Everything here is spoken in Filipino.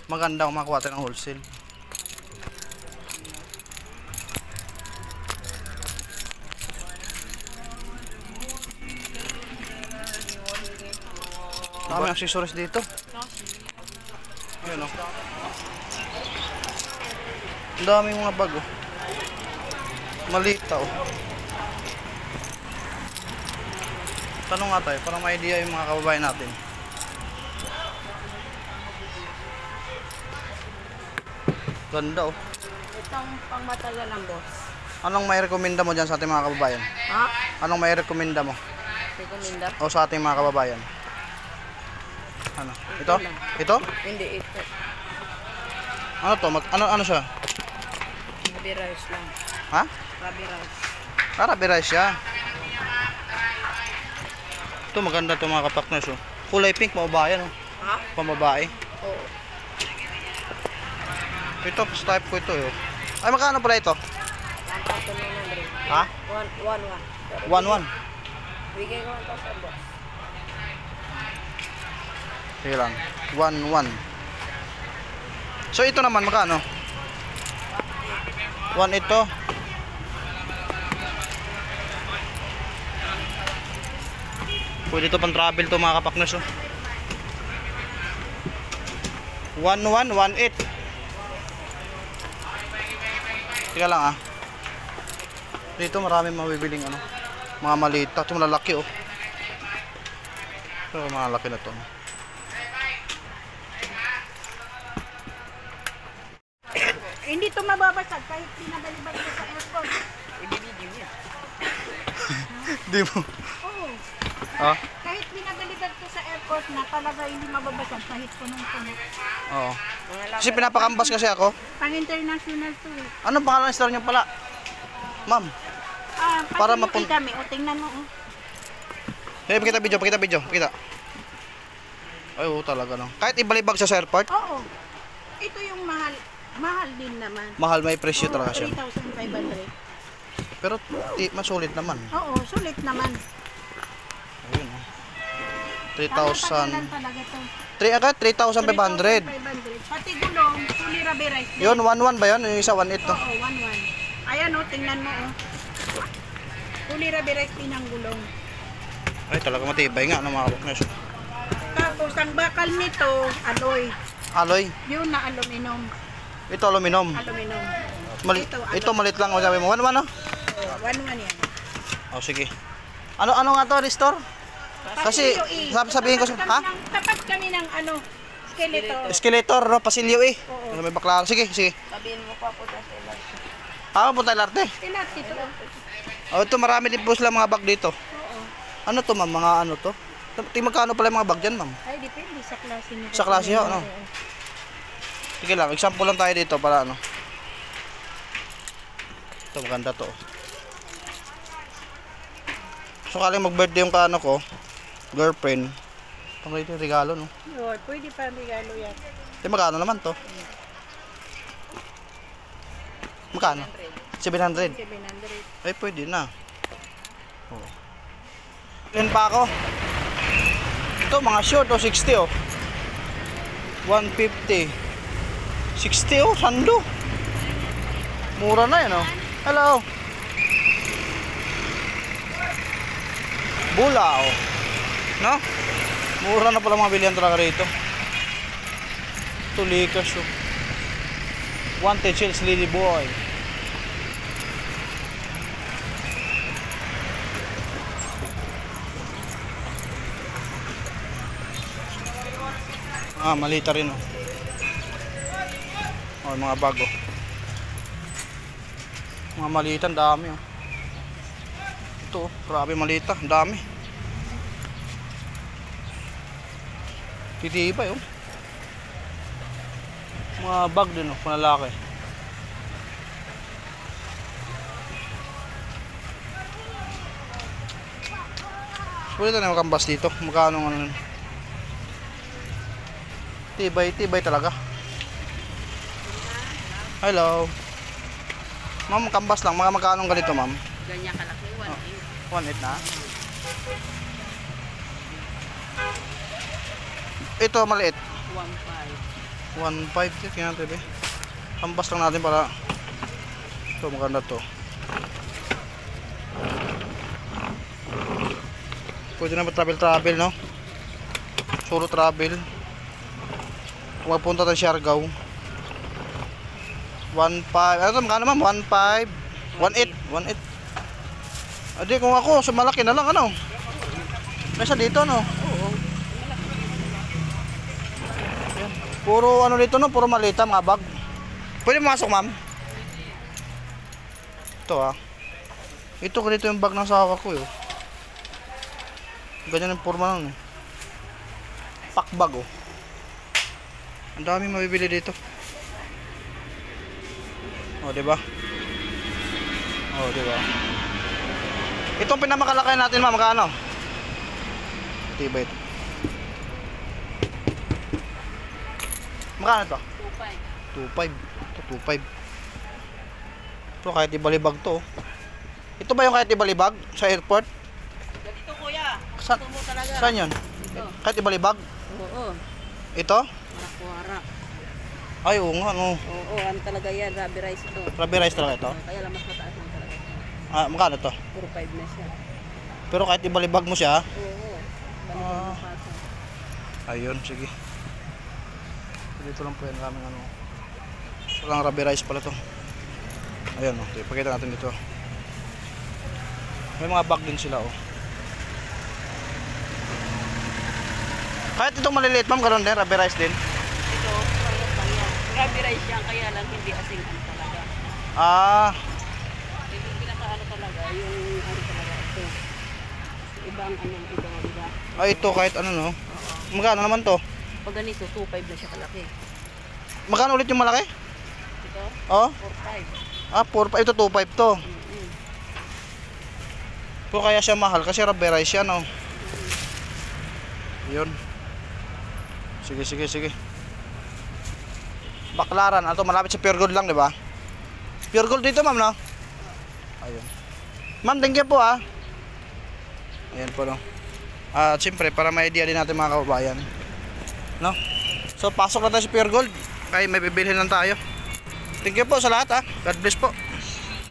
Maganda kung makakuha tayo ng wholesale. Dami accessories dito. Ayun o. Ang daming mga bag o. Malita o. Tanong nga tayo, para may idea yung mga kababayan natin. Ganda o. Itong pangmatagal ng boss. Anong may rekomenda mo dyan sa ating mga kababayan? Ha? Anong may rekomenda mo? Rekomenda? O sa ating mga kababayan? Ano? Ito? lang. Ito? Hindi ito. Ano to? Ano siya? Rabi rice lang. Ha? Rabi rice. Rabi rice siya. Ito maganda to mga kapakners oh. Kulay pink, mababayan oh. Ha? Pambabae. Oo. Ito, type ko ito oh. Ay, magkano pala ito? 1,900. Ha? 1,1. 1,1. Bigay ko 1,000 boss. Sige lang. 1,1. So ito naman magkano? 1 ito. Pwede ito pang travel to mga kapakners oh. 1,118. Teka lang ah. Dito marami mabibiling ano, mga malita. Ito malalaki oh. Ito malalaki na to. Hindi ito mababasag kahit pinabalibag ko sa airport. I-video yan. Di mo. Oo. Ah? Kahit pinabalibag ko sa airport na talaga hindi mababasag kahit punong-puno. Oo. Kasi pinapakambas kasi ako. Pang international to eh. Anong pangalan ng store niyo pala? Ma'am. Para Para mapun- kami. O, tingnan mo. Oh. Hey, pakita video, pakita video, pakita. Ay, oo talaga no. Kahit ibalibag sa airport, Oo. Ito yung mahal. Mahal din naman. mahal may presyo Oo, talaga siya. 3,500. Pero masulit naman. Oo, sulit naman. Ayun oh. Tatalan 3,000. talaga to. 3,500. 3,500. Pati gulong, fully rubberized. Yun, 1,1 ba yun? Yung isa 1,8 to. Oo, 1,1. Ayan o, tingnan mo o. Fully rubberized din ang gulong. Ay, talaga matibay nga ng mga kapakners. Tapos, ang bakal nito, alloy. Alloy. Yun na aluminum. Ito aluminum. Aluminum. Ito malit lang, sabi mo. 1,1 no? Oo, 1,1 yan. Oh, sige. Ano nga to, restore? Kasi sabihin ko ha? Tapat kami ng ano, skeleton. Escalator, no? Pasilyo eh. Oo. May bakla. Sige, sige. Sabihin mo pa po sa LRT. Punta Larte. LRT to. Oh, ito marami din po sila mga bag dito. Oo. Ano to, ma'am? Mga ano to? Magkano pala yung mga bag dyan, ma'am? Ay, depende sa klase nito. Sa klase ho, ano? Oo. Sige lang, example lang tayo dito para ano. Ito, maganda to. So, kaling mag-birthday yung kaano ko, girlfriend. Pang rito yung regalo, no? Oo, pwede pa regalo yan. Ito, magkano naman to? Magkano? 700. 700. Ay, pwede na. Oh. Yan pa ako. Ito, mga short, 60, 150. 60, sando. Mura na yan, Hello. Bula, No? Mura na pala mga bilihan talaga rito. Tulikas, Wanted Chills Lady Boy. Malita rin mga bago. Mga malitan, dami Ito, grabe malita, dami. Titibay Mga bag din panlalaki. Pwede na makambas dito. Magkano ano? Tibay talaga. Hello. Ma'am, kambas lang. Mga magkano ganito, ma'am? Ganyan kalaki, 1,8 na. Ito maliit. 1,500. 1.5. Tingnan natin eh. Hampas lang natin para ito maganda to. Pwede na travel no? Solo travel. Kung magpunta tayo Siargao. 1.5. Ano ito magkano ma'am? 1.5. 1.8. 1.8. Adi kung ako sa malaki na lang ano. Kaysa dito no. Oo. Ayan. Puro ano dito no, puro malita mga bag. Pwede masok ma'am. Ito ah. Ito ganito yung bag ng asawa ko eh. Ganyan yung forma nun eh. Pack bag oh. Ang daming mabibili dito. Oh, di ba? Oh, di ba? Itong pinamakalakay natin ma'am, magkano? Tiba ito. Magkano ito? 2.5. Ito 2.5. Ito kahit ibalibag to. Ito ba yung kahit ibalibag sa airport? Ganito kuya. Sa Gusto mo talaga. saan yun? Ito. Kahit ibalibag? Oo. Ito? Wara-wara. Ay, oo nga, no. Oo, ano talaga yan. Rubber rice ito. Rubber rice talaga ito. Kaya lang mas mataas mo talaga. Ah, magkano to? Puro 5 na siya. Pero kahit ibalibag mo siya, Oo. Ah. Paso. ayun, sige. Dito lang po yan namin ano. Walang rubber rice pala to. Ayun, oh. Ipakita natin dito. May mga bag din sila, oh. Kahit itong maliliit, ma'am, ganoon din, rubber rice din. Ito, parehas lang yan. Rubber rice yan, kaya lang hindi asing ano talaga. Ah, Yung pinaka-ano talaga, yung ano talaga ito. Ibang ano, iba. ay ito kahit ano, no. Magkano naman to? Pag ganito, 2.5 na siya kalaki. Magkano ulit yung malaki? Ito, Oh, 4.5. ah, 4.5 ito, 2.5 to. Mm-hmm. Pero kaya siya mahal kasi rubber rice yan, oh. Yun. Sige. Baklaran, ato malapit sa Pure Gold lang, di ba? Pure Gold dito, ma'am, no? Ayun. Ma'am, thank you po, ah. Ayan po, no. At siyempre, para may idea din natin mga kababayan. No? So, pasok na tayo sa Pure Gold. Kaya may bibilhin lang tayo. Thank you po sa lahat, ah. God bless po.